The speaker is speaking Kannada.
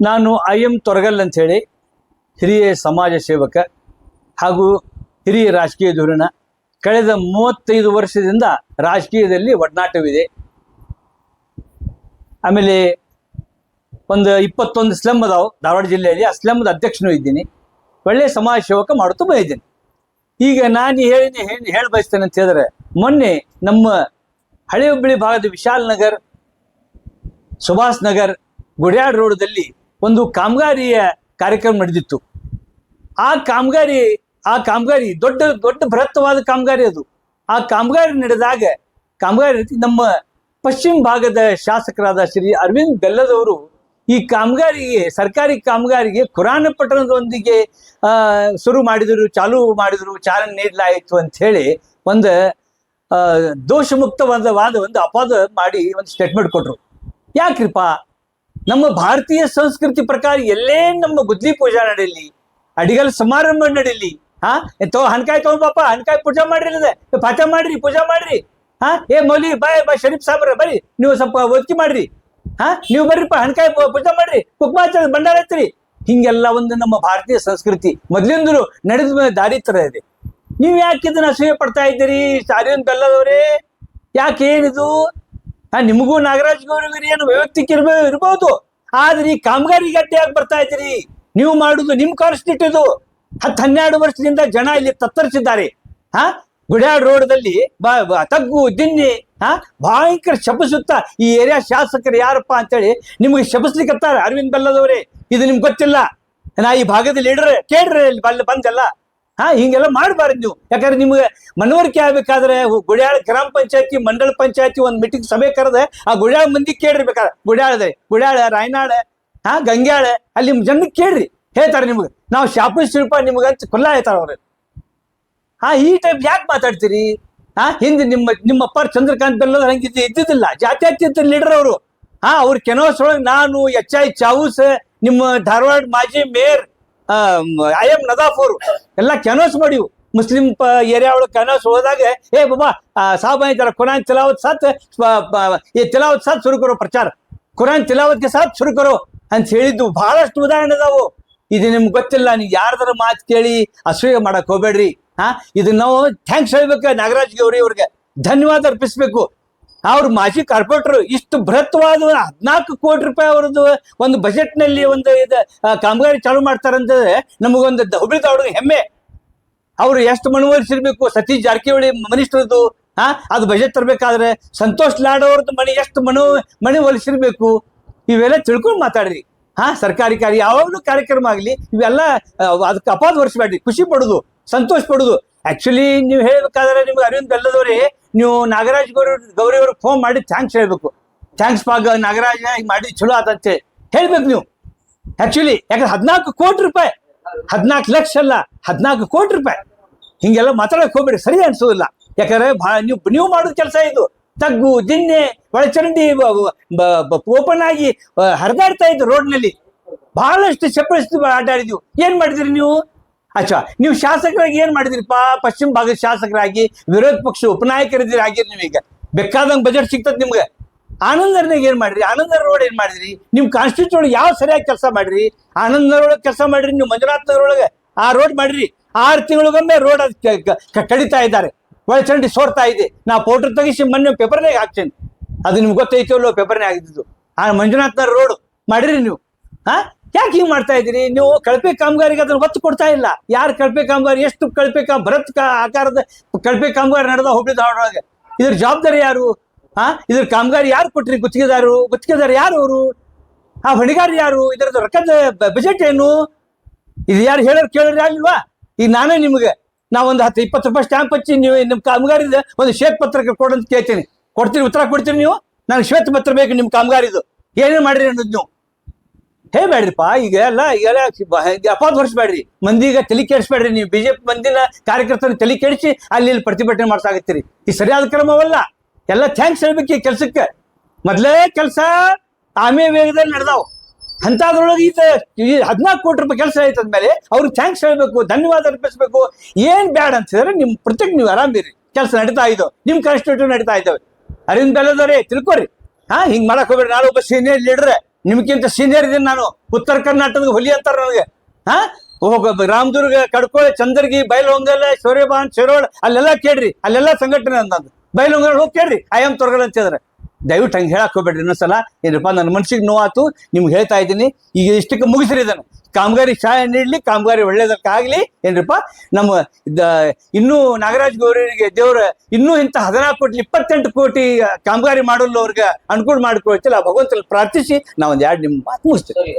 ನಾನು IM ತೊರಗಲ್ ಅಂತ ಹೇಳಿ ಹಿರಿಯ ಸಮಾಜ ಸೇವಕ ಹಾಗೂ ಹಿರಿಯ ರಾಜಕೀಯ ಧುರೀಣ. ಕಳೆದ 35 ವರ್ಷದಿಂದ ರಾಜಕೀಯದಲ್ಲಿ ಒಡನಾಟವಿದೆ. ಆಮೇಲೆ ಒಂದು 21 ಸ್ಲಮ್ ಅದಾವು ಧಾರವಾಡ ಜಿಲ್ಲೆಯಲ್ಲಿ. ಆ ಸ್ಲಮ್ದ ಅಧ್ಯಕ್ಷನೂ ಇದ್ದೀನಿ. ಒಳ್ಳೆಯ ಸಮಾಜ ಸೇವಕ ಮಾಡುತ್ತಾ ಬಂದಿದ್ದೀನಿ. ಈಗ ನಾನು ಹೇಳಿ ಬಯಸ್ತೇನೆ ಅಂತ ಹೇಳಿದ್ರೆ, ಮೊನ್ನೆ ನಮ್ಮ ಹಳೆ ಹುಬ್ಬಳ್ಳಿ ಭಾಗದ ವಿಶಾಲ್ ನಗರ್, ಸುಭಾಷ್ ನಗರ್, ಗುಡಿಯಾಡ್ ರೋಡ್ದಲ್ಲಿ ಒಂದು ಕಾಮಗಾರಿಯ ಕಾರ್ಯಕ್ರಮ ನಡೆದಿತ್ತು. ಆ ಕಾಮಗಾರಿ ದೊಡ್ಡ ಬೃಹತ್ತವಾದ ಕಾಮಗಾರಿ ಅದು. ಆ ಕಾಮಗಾರಿ ನಡೆದಾಗ ನಮ್ಮ ಪಶ್ಚಿಮ ಭಾಗದ ಶಾಸಕರಾದ ಶ್ರೀ ಅರವಿಂದ್ ಬೆಲ್ಲದವರು ಈ ಕಾಮಗಾರಿಗೆ, ಸರ್ಕಾರಿ ಕಾಮಗಾರಿಗೆ ಕುರಾನ್ ಪಟ್ಟಣದೊಂದಿಗೆ ಚಾಲೂ ಮಾಡಿದ್ರು, ಚಾಲನೆ ನೀಡಲಾಯಿತು ಅಂತ ಹೇಳಿ ಒಂದು ದೋಷಮುಕ್ತವಾದ ಒಂದು ಅಪವಾದ ಮಾಡಿ ಒಂದು ಸ್ಟೇಟ್ಮೆಂಟ್ ಕೊಟ್ರು. ಯಾಕ್ರಿಪ್ಪ, ನಮ್ಮ ಭಾರತೀಯ ಸಂಸ್ಕೃತಿ ಪ್ರಕಾರ ಎಲ್ಲೇ ನಮ್ಮ ಗುದ್ಲಿ ಪೂಜಾ ನಡೀಲಿ, ಅಡಿಗಲ್ ಸಮಾರಂಭ ನಡೀಲಿ, ಹಣ್ಕಾಯಿ ತಗೊಂಡ್ಬಾಪ, ಹಣ್ಕಾಯಿ ಪೂಜಾ ಮಾಡ್ರಿ, ಪಾಠ ಮಾಡ್ರಿ, ಪೂಜಾ ಮಾಡ್ರಿ, ಮೌಲಿ ಬಾಯ್ ಶರೀಫ್ ಸಾಬ್ರ ಬರ್ರಿ, ನೀವು ಸ್ವಲ್ಪ ಒದಕಿ ಮಾಡ್ರಿ, ನೀವು ಬರ್ರಿಪ್ಪ ಹಣ್ಕಾಯಿ ಪೂಜಾ ಮಾಡ್ರಿ, ಕುಕ್ಮಾಚಾರ ಭಂಡಾರ ಐತ್ರಿ. ಹಿಂಗೆಲ್ಲ ಒಂದು ನಮ್ಮ ಭಾರತೀಯ ಸಂಸ್ಕೃತಿ ಮೊದ್ಲಿಂದಲೂ ನಡೆದ ದಾರಿ ತರ ಇದೆ. ನೀವು ಯಾಕೆ ಇದನ್ನ ಅಸೂಯೆ ಪಡ್ತಾ ಇದ್ದೀರಿ ಅರವಿಂದ್ ಬೆಲ್ಲದವರೇ? ಯಾಕೆ ಏನಿದು? ನಿಮಗೂ ನಾಗರಾಜ್ ಗೌರಿಗೂ ಏನು ವೈಯಕ್ತಿಕ ಇರ್ಬೋದು, ಆದ್ರೆ ಈ ಕಾಮಗಾರಿ ಗಟ್ಟಿ ಯಾಕೆ ಬರ್ತಾ ಇದ್ದೀರಿ? ನೀವು ಮಾಡುದು ನಿಮ್ ಕಾನ್ಸ್ಟಿಟ್ಯೂಟ್ ಇದು. 10-12 ವರ್ಷದಿಂದ ಜನ ಇಲ್ಲಿ ತತ್ತರಿಸಿದ್ದಾರೆ. ಗುಡಿಯಾಡ್ ರೋಡ್ದಲ್ಲಿ ತಗ್ಗು ದಿನ್ನಿ ಭಯಂಕರ ಶಪಿಸುತ್ತಾ ಈ ಏರಿಯಾ ಶಾಸಕರು ಯಾರಪ್ಪ ಅಂತೇಳಿ ನಿಮ್ಗೆ ಶಪಿಸ್ಲಿಕ್ಕತ್ತಾರ. ಅರವಿಂದ್ ಬೆಲ್ಲದವರೇ, ಇದು ನಿಮ್ಗೆ ಗೊತ್ತಿಲ್ಲ. ನಾ ಈ ಭಾಗದ ಲೀಡರ್ ಕೇಳ್ರಿ, ಅಲ್ಲಿ ಬಂದೆಲ್ಲ ಹಿಂಗೆಲ್ಲ ಮಾಡಬಾರ್ದು ನೀವು. ಯಾಕಂದ್ರೆ ನಿಮ್ಗೆ ಮನವರಿಕೆ ಆಗ್ಬೇಕಾದ್ರೆ ಗುಡಿಯಾಳ ಗ್ರಾಮ ಪಂಚಾಯತಿ, ಮಂಡಳ ಪಂಚಾಯತಿ ಒಂದು ಮೀಟಿಂಗ್ ಸಭೆ ಕರೆದೆ ಆ ಗುಡಿಯಾಳ ಮಂದಿ ಕೇಳ್ರಿ. ಬೇಕಾದ್ರೆ ಗುಡಿಯಾಳ, ರಾಯನಾಳ, ಗಂಗ್ಯಾಳ ಅಲ್ಲಿ ನಿಮ್ ಜನಕ್ಕೆ ಕೇಳ್ರಿ, ಹೇಳ್ತಾರೆ ನಿಮ್ಗೆ. ನಾವು ಶಾಪಿಸ್ತೀರಪ್ಪ ನಿಮ್ಗಂತ ಕೊಲ್ಲ ಹೇಳ್ತಾರ ಅವ್ರ. ಈ ಟೈಪ್ ಯಾಕೆ ಮಾತಾಡ್ತೀರಿ? ಹಿಂದೆ ನಿಮ್ಮ ಅಪ್ಪಾರ ಚಂದ್ರಕಾಂತ್ ಬೆಲ್ಲದ ಹಂಗಿದ್ದು ಇದ್ದಿದ್ದಿಲ್ಲ, ಜಾತ್ಯತೀತ ಲೀಡರ್ ಅವರು. ಅವ್ರ ಕೆನೋಸ್ ಒಳಗೆ ನಾನು, HI ಚಾವೂಸ್, ನಿಮ್ಮ ಧಾರವಾಡ ಮಾಜಿ ಮೇಯರ್ IM ನದಾಫ್ ಅವರು ಎಲ್ಲ ಕೆನೋಸ್ ಮಾಡಿವು. ಮುಸ್ಲಿಂ ಏರಿಯಾ ಒಳಗೆ ಕೆನೋಸ್ ಹೋದಾಗ ಬಾಬಾ ಸಾಬ್ ಜರ ಕುರಾನ್ ತಿಲಾವತ್ ಸಾತ್ ತಿಲಾವತ್ ಸಾತ್ ಶುರು ಕರೋ ಪ್ರಚಾರ, ಕುರಾನ್ ತಿಲಾವತ್ಗೆ ಸಾತ್ ಶುರು ಕರೋ ಅಂತ ಹೇಳಿದ್ದು ಬಹಳಷ್ಟು ಉದಾಹರಣೆ ಅದಾವು. ಇದು ನಿಮ್ಗೆ ಗೊತ್ತಿಲ್ಲ. ನೀವು ಯಾರ್ದಾರ ಮಾತು ಕೇಳಿ ಅಸೂಯೆ ಮಾಡಕ್ ಹೋಗ್ಬೇಡ್ರಿ. ಇದು ನಾವು ಥ್ಯಾಂಕ್ಸ್ ಹೇಳ್ಬೇಕು ನಾಗರಾಜ್ ಗೌರಿ ಅವ್ರಿಗೆ, ಧನ್ಯವಾದ ಅರ್ಪಿಸ್ಬೇಕು. ಅವ್ರು ಮಾಜಿ ಕಾರ್ಪೊರೇಟರ್ ಇಷ್ಟು ಬೃಹತ್ವಾದ 14 ಕೋಟಿ ರೂಪಾಯಿ ಅವರದ್ದು ಒಂದು ಬಜೆಟ್ ನಲ್ಲಿ ಒಂದು ಕಾಮಗಾರಿ ಚಾಲು ಮಾಡ್ತಾರಂತಂದ್ರೆ ನಮಗೊಂದು ಹುಬ್ಳಿ ಧಾರವಾಡ ಹೆಮ್ಮೆ. ಅವ್ರು ಎಷ್ಟು ಮನವೊಲಿಸಿರ್ಬೇಕು. ಸತೀಶ್ ಜಾರಕಿಹೊಳಿ ಮಿನಿಸ್ಟರ್ದು ಅದು ಬಜೆಟ್ ತರಬೇಕಾದ್ರೆ ಸಂತೋಷ್ ಲಾಡ್ ಅವ್ರದ್ದು ಎಷ್ಟು ಮನೆ ಒಲಿಸಿರ್ಬೇಕು. ಇವೆಲ್ಲ ತಿಳ್ಕೊಂಡು ಮಾತಾಡ್ರಿ. ಸರ್ಕಾರಿ ಯಾವಾಗಲೂ ಕಾರ್ಯಕ್ರಮ ಆಗಲಿ ಇವೆಲ್ಲ ಅದಕ್ಕೆ ಅಪಾದ ಹೊರಿಸ್ಬೇಡ್ರಿ. ಖುಷಿ ಪಡುದು, ಸಂತೋಷ ಪಡುದು. ಆಕ್ಚುಲಿ ನೀವು ಹೇಳ್ಬೇಕಾದ್ರೆ ನಿಮ್ಗೆ ಅರವಿಂದ್ ಬೆಲ್ಲದವ್ರಿ, ನೀವು ನಾಗರಾಜ್ ಗೌರಿ ಅವ್ರಿಗೆ ಫೋನ್ ಮಾಡಿ ಥ್ಯಾಂಕ್ಸ್ ಹೇಳ್ಬೇಕು. ಥ್ಯಾಂಕ್ಸ್ ಪಾಗ ನಾಗರಾಜ ಹಿಂಗೆ ಮಾಡಿ ಚಲೋ ಆದಂತೆ ಹೇಳ್ಬೇಕು ನೀವು. ಆಕ್ಚುಲಿ ಯಾಕಂದ್ರೆ 14 ಕೋಟಿ ರೂಪಾಯಿ, 14 ಲಕ್ಷ ಅಲ್ಲ, 14 ಕೋಟಿ ರೂಪಾಯಿ. ಹಿಂಗೆಲ್ಲ ಮಾತಾಡಕ್ ಹೋಗ್ಬೇಡಿ, ಸರಿ ಅನ್ಸೋದಿಲ್ಲ. ಯಾಕಂದ್ರೆ ನೀವು ಮಾಡೋದು ಕೆಲಸ ಇದು. ತಗ್ಗು ದಿನ್ನೆ ಒಳಚರಂಡಿ ಓಪನ್ ಆಗಿ ಹರಿದಾಡ್ತಾ ಇದ್ದು ರೋಡ್ನಲ್ಲಿ. ಬಹಳಷ್ಟು ಚಪ್ಪಳಿಸ್ತು ಆಟಾಡಿದ್ವು. ಏನ್ ಮಾಡಿದ್ರಿ ನೀವು? ನೀವು ಶಾಸಕರಾಗಿ ಏನ್ ಮಾಡಿದ್ರಿಪ್ಪ? ಪಶ್ಚಿಮ ಭಾಗದ ಶಾಸಕರಾಗಿ ವಿರೋಧ ಪಕ್ಷ ಉಪನಾಯಕರಿದ್ದೀರಿ ಆಗಿರಿ. ನೀವೀಗ ಬೇಕಾದಂಗೆ ಬಜೆಟ್ ಸಿಗ್ತದೆ ನಿಮ್ಗೆ. ಆನಂದರ್ನಾಗ ಏನ್ ಮಾಡ್ರಿ? ಆನಂದರ್ ರೋಡ್ ಏನ್ ಮಾಡಿದ್ರಿ? ನಿಮ್ ಕಾನ್ಸ್ಟಿಟ್ಯೂಟ್ ಒಳಗೆ ಯಾವ ಸರಿಯಾಗಿ ಕೆಲಸ ಮಾಡ್ರಿ? ಆನಂದರ್ ಒಳಗೆ ಕೆಲಸ ಮಾಡ್ರಿ. ನೀವು ಮಂಜುನಾಥ್ ನಗರ ಒಳಗೆ ಆ ರೋಡ್ ಮಾಡ್ರಿ. 6 ತಿಂಗಳಿಗೊಮ್ಮೆ ರೋಡ್ ಕಡಿತಾ ಇದ್ದಾರೆ, ಒಳಚರಂಡಿ ಸೋರ್ತಾ ಇದೆ. ನಾ ಫೋಟೋ ತೆಗಿಸಿ ಮೊನ್ನೆ ಪೇಪರ್ನಾಗ ಹಾಕ್ತೇನೆ. ಅದು ನಿಮ್ಗೆ ಗೊತ್ತೈತಲ್ಲೋ, ಪೇಪರ್ನಾಗ ಆಗಿದ್ದು. ಮಂಜುನಾಥ್ ನಗರ ರೋಡ್ ಮಾಡಿರಿ ನೀವು. ಯಾಕೆ ಹಿಂಗ್ ಮಾಡ್ತಾ ಇದ್ದೀರಿ? ನೀವು ಕಳಪೆ ಕಾಮಗಾರಿಗೆ ಅದನ್ನ ಒತ್ತು ಕೊಡ್ತಾ ಇಲ್ಲ. ಯಾರು ಕಳಪೆ ಕಾಮಗಾರಿ, ಎಷ್ಟು ಕಳಪೆ ಬೃಹತ್ ಆಕಾರದ ಕಳಪೆ ಕಾಮಗಾರಿ ನಡೆದ ಹುಬ್ಳಿ ಧಾರವಾಡ ಒಳಗೆ? ಇದ್ರ ಜವಾಬ್ದಾರಿ ಯಾರು? ಇದ್ರ ಕಾಮಗಾರಿ ಯಾರು ಕೊಟ್ರಿ? ಗುತ್ತಿಗೆದಾರ ಯಾರು ಅವರು? ಹೊಣೆಗಾರ ಯಾರು? ಇದರದ ರೊಕ್ಕದ ಬಜೆಟ್ ಏನು? ಇದು ಯಾರು ಹೇಳೋರು ಕೇಳೋರು ಯಾರಿಲ್ವಾ? ಈಗ ನಾನೇ ನಿಮ್ಗೆ ಒಂದು 10-20 ರೂಪಾಯಿ ಸ್ಟ್ಯಾಂಪ್ ಹಚ್ಚಿ ನೀವು ನಿಮ್ಮ ಕಾಮಗಾರಿದ ಒಂದು ಶ್ವೇತ ಪತ್ರ ಕೊಡಂತ ಕೇಳ್ತೀನಿ. ಕೊಡ್ತೀರಿ? ಉತ್ತರ ಕೊಡ್ತೀರಿ ನೀವು? ನಾನು ಶ್ವೇತ ಪತ್ರ ಬೇಕು ನಿಮ್ಮ ಕಾಮಗಾರಿದು. ಏನೇನು ಮಾಡಿರಿ ಅನ್ನೋದು ನೀವು ಹೇಳ್ಬೇಡ್ರಿಪ್ಪ. ಈಗೆಲ್ಲ ಅಪಾದ ಹೊರಿಸ್ಬೇಡ್ರಿ. ಮಂದಿಗ ತಲೆ ಕೆಡಿಸ್ಬೇಡ್ರಿ. ನೀವು BJP ಮಂದಿನ ಕಾರ್ಯಕರ್ತನ ತಲೆ ಕೆಡಿಸಿ ಅಲ್ಲಿ ಪ್ರತಿಭಟನೆ ಮಾಡ್ಸಾಕತ್ತೀರಿ. ಈ ಸರಿಯಾದ ಕ್ರಮವಲ್ಲ. ಎಲ್ಲ ಥ್ಯಾಂಕ್ಸ್ ಹೇಳ್ಬೇಕು ಈ ಕೆಲ್ಸಕ್ಕೆ. ಮೊದಲೇ ಕೆಲಸ ಆಮೇಲೆ ವೇಗದಲ್ಲಿ ನಡೆದಾವ್. ಅಂತದ್ರೊಳಗೆ ಈ 14 ಕೋಟಿ ರೂಪಾಯಿ ಕೆಲಸ ಆಯ್ತದ್ಮೇಲೆ ಅವ್ರಿಗೆ ಥ್ಯಾಂಕ್ಸ್ ಹೇಳ್ಬೇಕು, ಧನ್ಯವಾದ ಅರ್ಪಿಸ್ಬೇಕು. ಏನ್ ಬ್ಯಾಡ ಅಂತಿದ್ರೆ ನಿಮ್ ಪ್ರತ್ಯೇಕ ನೀವು ಆರಾಮಿರಿ. ಕೆಲಸ ನಡೀತಾ ಇದ್ದವು, ನಿಮ್ ಕಾನ್ಸ್ಟಿಟ್ಯೂಟ್ ನಡೀತಾ ಇದ್ದಾವೆ. ಅರವಿಂದ್ ಬೆಲ್ಲದವರೇ ತಿಳ್ಕೊರಿ. ಹಿಂಗ್ ಮಾಡಕ್ ಹೋಗ್ಬೇಡ್ರಿ. ನಾನು ಒಬ್ಬ ಸೀನಿಯರ್ ಲೀಡರ್, ನಿಮ್ಗಿಂತ ಸೀನಿಯರ್ ಇದೀನಿ ನಾನು. ಉತ್ತರ ಕರ್ನಾಟಕದ ಹುಲಿ ಅಂತಾರ ನನಗೆ. ಹಾ ಹೋಗ ರಾಮದುರ್ಗ, ಕಡ್ಕೋಳೆ, ಚಂದರ್ಗಿ, ಬೈಲಹೊಂಗಲ, ಶೌರ್ಯಬಾನ್, ಶಿರೋಳ್ ಅಲ್ಲೆಲ್ಲ ಕೇಳ್ರಿ, ಅಲ್ಲೆಲ್ಲ ಸಂಘಟನೆ ಅಂದಂದು. ಬೈಲಹೊಂಗಲ ಹೋಗಿ ಕೇಳ್ರಿ ಐ.ಎಂ. ತೊರಗಲ್ ಅಂತ ಹೇಳಿದ್ರೆ. ದಯವಿಟ್ಟು ಹಂಗೆ ಹೇಳಕ್ ಹೋಗ್ಬೇಡ್ರಿ ಇನ್ನೊಂದ್ಸಲ. ಏನಪ್ಪ ನನ್ನ ಮನ್ಸಿಗೆ ನೋವಾತು, ನಿಮ್ಗೆ ಹೇಳ್ತಾ ಇದ್ದೀನಿ. ಈಗ ಇಷ್ಟಕ್ಕೆ ಮುಗಿಸ್ರಿ ಇದನ್ನು. ಕಾಮಗಾರಿ ಸಹಾಯ ನೀಡ್ಲಿ, ಕಾಮಗಾರಿ ಒಳ್ಳೇದಕ್ಕಾಗ್ಲಿ. ಏನ್ರಿಪ್ಪ ನಮ್ಮ ಇನ್ನೂ ನಾಗರಾಜ್ ಗೌರಿಗೆ ದೇವ್ರ ಇನ್ನೂ ಇಂಥ 14 ಕೋಟಿ 28 ಕೋಟಿ ಕಾಮಗಾರಿ ಮಾಡಲು ಅವ್ರಿಗೆ ಅನುಕೂಲ ಮಾಡ್ಕೊಳ್ತಿಲ್ಲ ಭಗವಂತಲ್ಲಿ ಪ್ರಾರ್ಥಿಸಿ ನಾವೊಂದು 2 ನಿಮ್ಮ ಮಾತು ಮುಗಿಸ್ತೇವೆ.